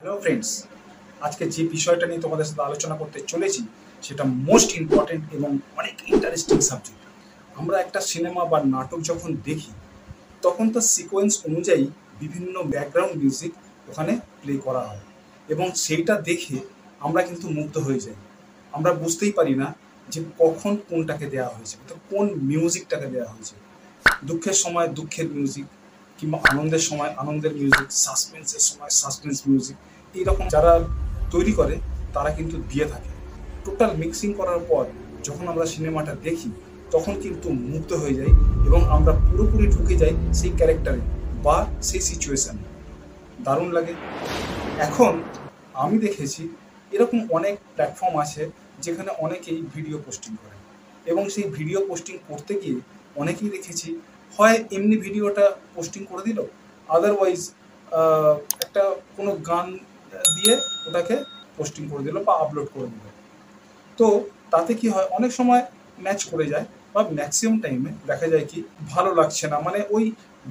Hello friends, আজকে যে বিষয়টা নিয়ে তোমাদের সাথে আলোচনা করতে চলেছি সেটা মোস্ট ইম্পর্টেন্ট এবং অনেক ইন্টারেস্টিং সাবজেক্ট। আমরা একটা সিনেমা বা নাটক যখন দেখি তখন তার সিকোয়েন্স অনুযায়ী বিভিন্ন ব্যাকগ্রাউন্ড মিউজিক ওখানে প্লে করা হয় এবং সেইটা দেখে আমরা কিন্তু মুগ্ধ হয়ে যাই। আমরা বুঝতেই পারি না যে কখন কোনটাকে দেওয়া হয়েছে, কোন মিউজিকটাকে দেওয়া হয়েছে। দুঃখের সময় দুঃখের মিউজিক, কিংবা আনন্দের সময় আনন্দের মিউজিক, সাসপেন্সের সময় সাসপেন্স মিউজিক, এইরকম যারা তৈরি করে তারা কিন্তু দিয়ে থাকে। টোটাল মিক্সিং করার পর যখন আমরা সিনেমাটা দেখি তখন কিন্তু মুগ্ধ হয়ে যাই এবং আমরা পুরোপুরি ঢুকে যাই সেই ক্যারেক্টারে বা সেই সিচুয়েশানে। দারুণ লাগে। এখন আমি দেখেছি এরকম অনেক প্ল্যাটফর্ম আছে যেখানে অনেকেই ভিডিও পোস্টিং করে এবং সেই ভিডিও পোস্টিং করতে গিয়ে অনেকেই দেখেছি হয় এমনি ভিডিওটা পোস্টিং করে দিল, আদারওয়াইজ একটা কোনো গান দিয়ে ওটাকে পোস্টিং করে দিল বা আপলোড করে দিল। তো তাতে কি হয়, অনেক সময় ম্যাচ করে যায় বা ম্যাক্সিমাম টাইমে দেখা যায় কি ভালো লাগছে না, মানে ওই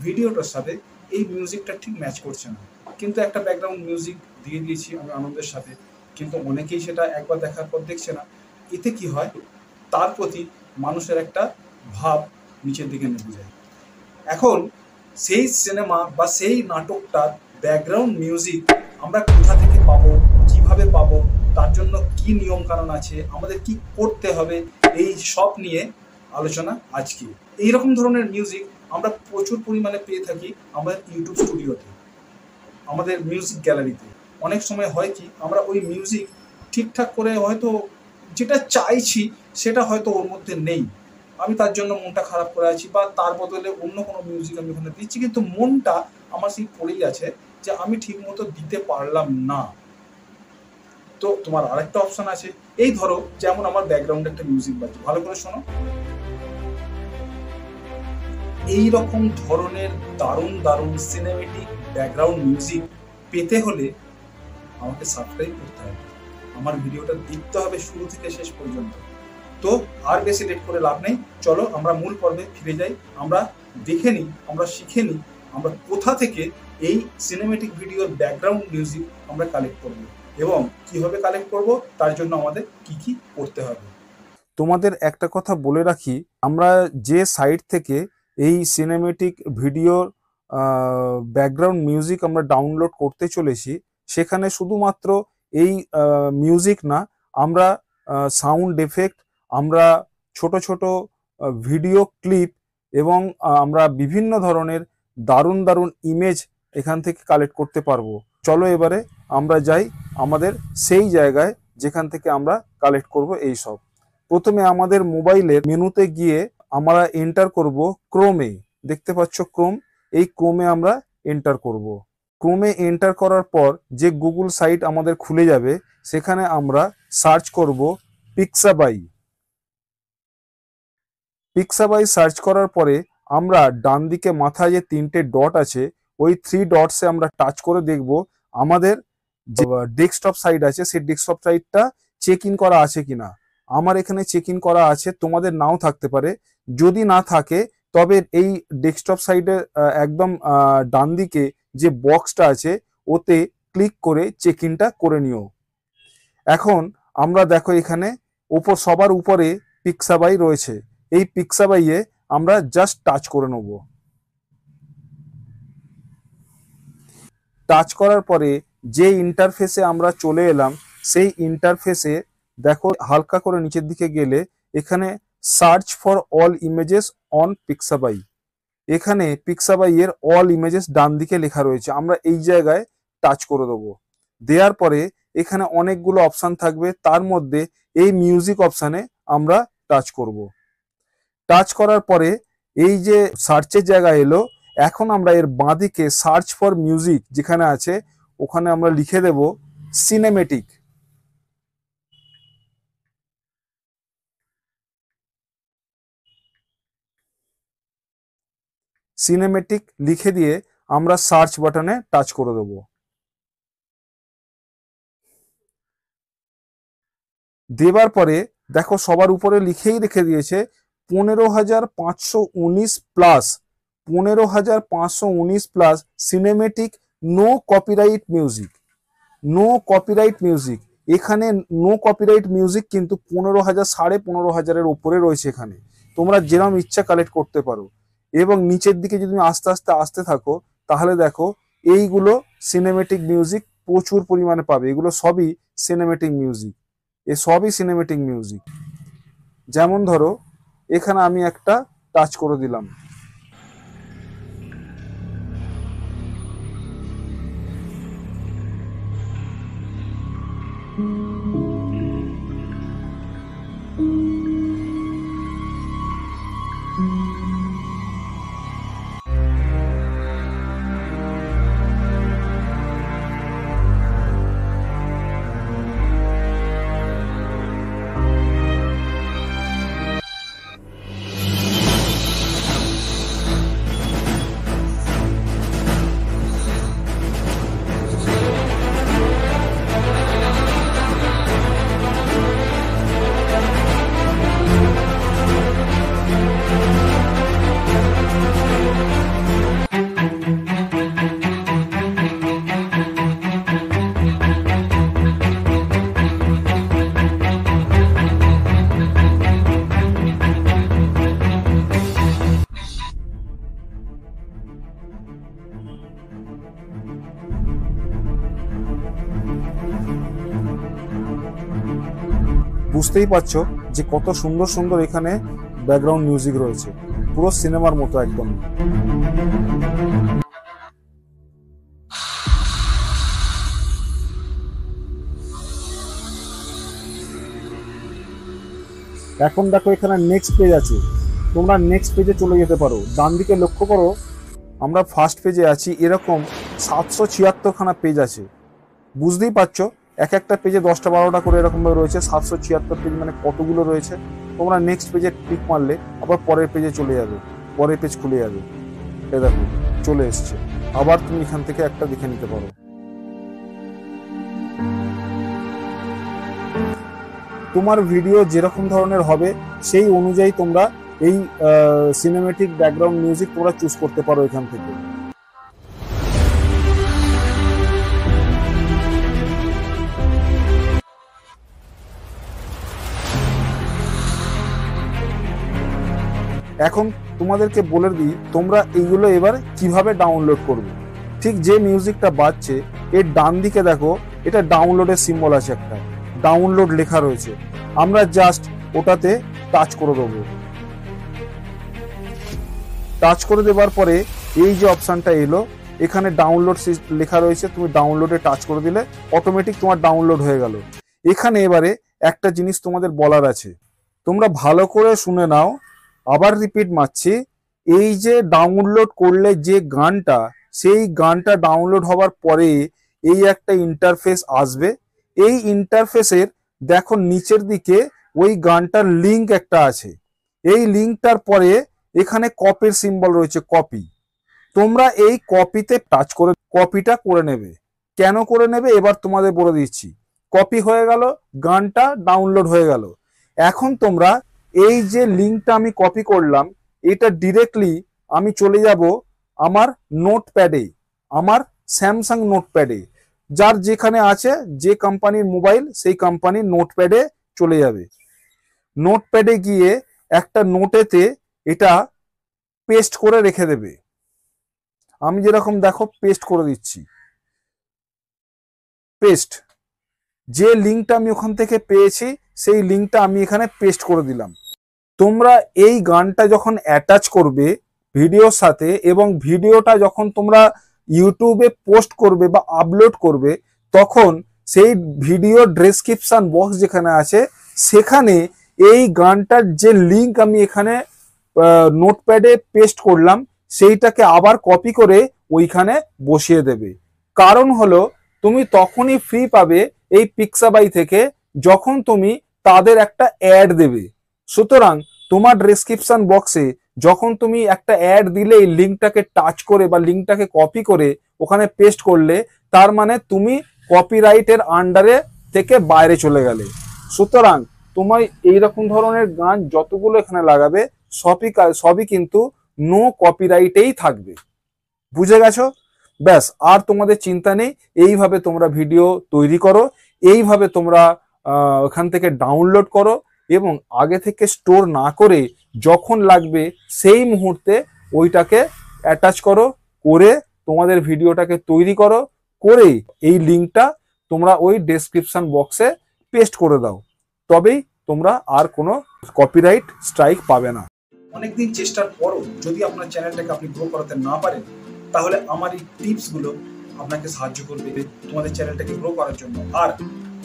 ভিডিওটার সাথে এই মিউজিকটা ঠিক ম্যাচ করছে না। কিন্তু একটা ব্যাকগ্রাউন্ড মিউজিক দিয়ে দিয়েছি আমি আনন্দের সাথে, কিন্তু অনেকেই সেটা একবার দেখার পর দেখছে না। এতে কি হয়, তার প্রতি মানুষের একটা ভাব নিচের দিকে নেমে যায়। এখন সেই সিনেমা বা সেই নাটকটার ব্যাকগ্রাউন্ড মিউজিক আমরা কোথা থেকে পাবো, কিভাবে পাবো, তার জন্য কি নিয়ম কানুন আছে, আমাদের কি করতে হবে, এই সব নিয়ে আলোচনা আজকে। এইরকম ধরনের মিউজিক আমরা প্রচুর পরিমাণে পেয়ে থাকি আমাদের ইউটিউব স্টুডিওতে, আমাদের মিউজিক গ্যালারিতে। অনেক সময় হয় কি, আমরা ওই মিউজিক ঠিকঠাক করে হয়তো যেটা চাইছি সেটা হয়তো ওর মধ্যে নেই, আমি তার জন্য মনটা খারাপ করে আছি বা তার বদলে অন্য কোনো মিউজিক আমি ওখানে দিচ্ছি, কিন্তু মনটা আমার সেই পড়েই আছে যে আমি ঠিক মতো দিতে পারলাম না। তো তোমার আরেকটা অপশন আছে, এই ধরো যেমন আমার ব্যাকগ্রাউন্ডে একটা মিউজিক বাজছে, ভালো করে শোনো। এই রকম ধরনের দারুণ দারুণ সিনেমেটিক ব্যাকগ্রাউন্ড মিউজিক পেতে হলে আমাকে সাবস্ক্রাইব করতে হবে, আমার ভিডিওটা দেখতে হবে শুরু থেকে শেষ পর্যন্ত। তো আর বেশি লেট করে লাভ নেই, চলো আমরা মূল পর্বে ফিরে যাই। আমরা দেখে নিই, আমরা শিখে নিই আমরা কোথা থেকে এই সিনেমেটিক ভিডিওর ব্যাকগ্রাউন্ড মিউজিক আমরা কালেক্ট করব এবং কিভাবে কালেক্ট করব, তার জন্য আমাদের কি কি করতে হবে। তোমাদের একটা কথা বলে রাখি, আমরা যে সাইট থেকে এই সিনেমেটিক ভিডিওর ব্যাকগ্রাউন্ড মিউজিক আমরা ডাউনলোড করতে চলেছি, সেখানে শুধুমাত্র এই মিউজিক না, আমরা সাউন্ড এফেক্ট, আমরা ছোট ছোট ভিডিও ক্লিপ এবং আমরা বিভিন্ন ধরনের দারুণ দারুণ ইমেজ এখান থেকে কালেক্ট করতে পারবো। চলো এবারে আমরা যাই আমাদের সেই জায়গায় যেখান থেকে আমরা কালেক্ট করব এই সব। প্রথমে আমাদের মোবাইলের মেনুতে গিয়ে আমরা এন্টার করব ক্রোমে, দেখতে পাচ্ছ ক্রোম, এই ক্রোমে আমরা এন্টার করব। ক্রোমে এন্টার করার পর যে গুগল সাইট আমাদের খুলে যাবে, সেখানে আমরা সার্চ করব পিক্সাবাই। পিক্সাবাই সার্চ করার পরে আমরা ডান দিকে মাথায় যে তিনটে ডট আছে, ওই 3 ডটসে আমরা টাচ করে দেখব আমাদের যে ডেস্কটপ সাইট আছে সেই ডেস্কটপ সাইটটা চেক ইন করা আছে কিনা। আমার এখানে চেক ইন করা আছে, তোমাদের নাও থাকতে পারে। যদি না থাকে তবে এই ডেস্কটপ সাইটে একদম ডান দিকে যে বক্সটা আছে ওতে ক্লিক করে চেক ইনটা করে নিও। এখন আমরা দেখো এখানে সবার উপরে পিক্সাবাই রয়েছে, এই পিক্সাবাইয়ে আমরা জাস্ট টাচ করে নেব। টাচ করার পরে যে ইন্টারফেসে আমরা চলে এলাম, সেই ইন্টারফেসে দেখো হালকা করে নিচের দিকে গেলে এখানে search for all images on Pixabay, এখানে পিক্সাবাই এর অল ইমেজেস ডান দিকে লেখা রয়েছে, আমরা এই জায়গায় টাচ করে দেবো। দেওয়ার পরে এখানে অনেকগুলো অপশান থাকবে, তার মধ্যে এই মিউজিক অপশানে আমরা টাচ করব। টাচ করার পরে এই যে সার্চের জায়গা এলো, এখন আমরা এর বাঁদিকে সার্চ ফর মিউজিক যেখানে আছে ওখানে আমরা লিখে দেব সিনেমেটিক। সিনেমেটিক লিখে দিয়ে আমরা সার্চ বাটনে টাচ করে দেব। দেবার পরে দেখো সবার উপরে লিখেই রেখে দিয়েছে 15,519 plus, 15,519 plus cinematic no copyright music. No copyright music. এখানে নো কপিরাইট মিউজিক কিন্তু 15,000 15,500-এর উপরে রয়েছে। এখানে তোমরা যেরকম ইচ্ছা কালেক্ট করতে পারো। এবং নিচের দিকে যদি তুমি আস্তে আস্তে আসতে থাকো তাহলে দেখো এইগুলো সিনেমেটিক মিউজিক প্রচুর পরিমাণে পাবে। এগুলো সবই সিনেমেটিক মিউজিক, এ সবই সিনেমেটিক মিউজিক। যেমন ধরো এখানে আমি একটা টাচ করে দিলাম, বুঝতেই পারছো যে কত সুন্দর সুন্দর এখানে ব্যাকগ্রাউন্ড মিউজিক রয়েছে, পুরো সিনেমার মতো একদম। এখন দেখো এখানে নেক্সট পেজ আছে, তোমরা নেক্সট পেজে চলে যেতে পারো। ডান দিকে লক্ষ্য করো, আমরা ফার্স্ট পেজে আছি। এরকম 776খানা পেজ আছে। বুঝতেই পারছো এক একটা পেজে 10টা 12টা করে এরকম ভাবে রয়েছে। 776 পেজ মানে কতগুলো রয়েছে। তোমরা নেক্সট পেজে ক্লিক মারলে আবার পরের পেজে চলে যাবে, পরের পেজ খুলে যাবে। এই দেখো চলে এসছে। আবার তুমি এখান থেকে একটা দেখে নিতে পারো। তোমার ভিডিও যেরকম ধরনের হবে সেই অনুযায়ী তোমরা এই সিনেমেটিক ব্যাকগ্রাউন্ড মিউজিক তোমরা চুজ করতে পারো এখান থেকে। এখন তোমাদেরকে বলে দিই তোমরা এইগুলো এবার কিভাবে ডাউনলোড করবে। ঠিক যে মিউজিকটা বাজছে এর ডান দিকে দেখো, এটা ডাউনলোডের সিম্বল আছে, একটা ডাউনলোড লেখা রয়েছে। আমরা জাস্ট ওটাতে টাচ করে দেবো। টাচ করে দেওয়ার পরে এই যে অপশনটা এলো, এখানে ডাউনলোড লেখা রয়েছে, তুমি ডাউনলোডে টাচ করে দিলে অটোমেটিক তোমার ডাউনলোড হয়ে গেল। এখানে এবারে একটা জিনিস তোমাদের বলার আছে, তোমরা ভালো করে শুনে নাও। আবার রিপিট মারছি, এই যে ডাউনলোড করলে যে গানটা, সেই গানটা ডাউনলোড হওয়ার পরে এই একটা ইন্টারফেস আসবে। এই ইন্টারফেসের দেখো নিচের দিকে ওই গানটার লিঙ্ক একটা আছে। এই লিঙ্কটার পরে এখানে কপির সিম্বল রয়েছে, কপি। তোমরা এই কপিতে টাচ করে কপিটা করে নেবে। কেন করে নেবে এবার তোমাদের বলে দিচ্ছি। কপি হয়ে গেল, গানটা ডাউনলোড হয়ে গেল। এখন তোমরা এই যে লিঙ্কটা আমি কপি করলাম, এটা ডিরেক্টলি আমি চলে যাব আমার নোটপ্যাডে, আমার স্যামসাং নোটপ্যাডে। যার যেখানে আছে, যে কোম্পানির মোবাইল সেই কোম্পানির নোটপ্যাডে চলে যাবে। নোটপ্যাডে গিয়ে একটা নোটেতে এটা পেস্ট করে রেখে দেবে। আমি যেরকম দেখো পেস্ট করে দিচ্ছি, পেস্ট। যে লিঙ্কটা আমি ওখান থেকে পেয়েছি সেই লিঙ্কটা আমি এখানে পেস্ট করে দিলাম। তোমরা এই গানটা যখন অ্যাটাচ করবে ভিডিওর সাথে, এবং ভিডিওটা যখন তোমরা ইউটিউবে পোস্ট করবে বা আপলোড করবে, তখন সেই ভিডিও ডেসক্রিপশন বক্স যেখানে আছে সেখানে এই গানটার যে লিঙ্ক আমি এখানে নোটপ্যাডে পেস্ট করলাম সেইটাকে আবার কপি করে ওইখানে বসিয়ে দেবে। কারণ হলো তুমি তখনই ফ্রি পাবে এই পিক্সাবাই থেকে যখন তুমি তাদের একটা অ্যাড দেবে। সুতরাং তোমার ডেসক্রিপশন বক্সে যখন তুমি একটা অ্যাড দিলে, এই লিঙ্কটাকে টাচ করে বা লিঙ্কটাকে কপি করে ওখানে পেস্ট করলে, তার মানে তুমি কপিরাইটের আন্ডারে থেকে বাইরে চলে গেলে। সুতরাং তোমার এইরকম ধরনের গান যতগুলো এখানে লাগাবে সবই কিন্তু নো কপিরাইটেই থাকবে। বুঝে গেছো? ব্যাস, আর তোমাদের চিন্তা নেই। এইভাবে তোমরা ভিডিও তৈরি করো, এইভাবে তোমরা ওখান থেকে ডাউনলোড করো এবং আগে থেকে স্টোর না করে যখন লাগবে সেই মুহূর্তে ওইটাকে অ্যাটাচ করো, করে তোমাদের ভিডিওটাকে তৈরি করো, করে এই লিঙ্কটা তোমরা ওই ডেসক্রিপশন বক্সে পেস্ট করে দাও, তবেই তোমরা আর কোনো কপিরাইট স্ট্রাইক পাবে না। অনেকদিন চেষ্টার পরও যদি আপনার চ্যানেলটাকে আপনি গ্রো করাতে না পারেন, তাহলে আমার এই টিপসগুলো আপনাকে সাহায্য করবে তোমাদের চ্যানেলটাকে গ্রো করার জন্য। আর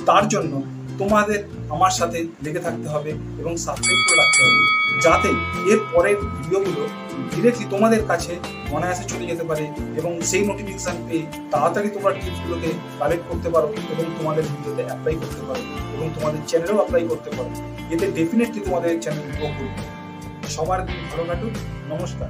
তার জন্য তোমাদের আমার সাথে লেগে থাকতে হবে এবং সাবস্ক্রাইব করে রাখতে হবে, যাতে এর পরের ভিডিওগুলো ডিরেক্টলি তোমাদের কাছে অনায়াসে চলে যেতে পারে এবং সেই নোটিফিকেশন পেয়ে তাড়াতাড়ি তোমরা টিপসগুলোকে কালেক্ট করতে পারো এবং তোমাদের ভিডিওতে অ্যাপ্লাই করতে পারো এবং তোমাদের চ্যানেলেও অ্যাপ্লাই করতে পারো। এতে ডেফিনেটলি তোমাদের চ্যানেল গ্রো করবে। সবার দিন ভালো কাটুক। নমস্কার।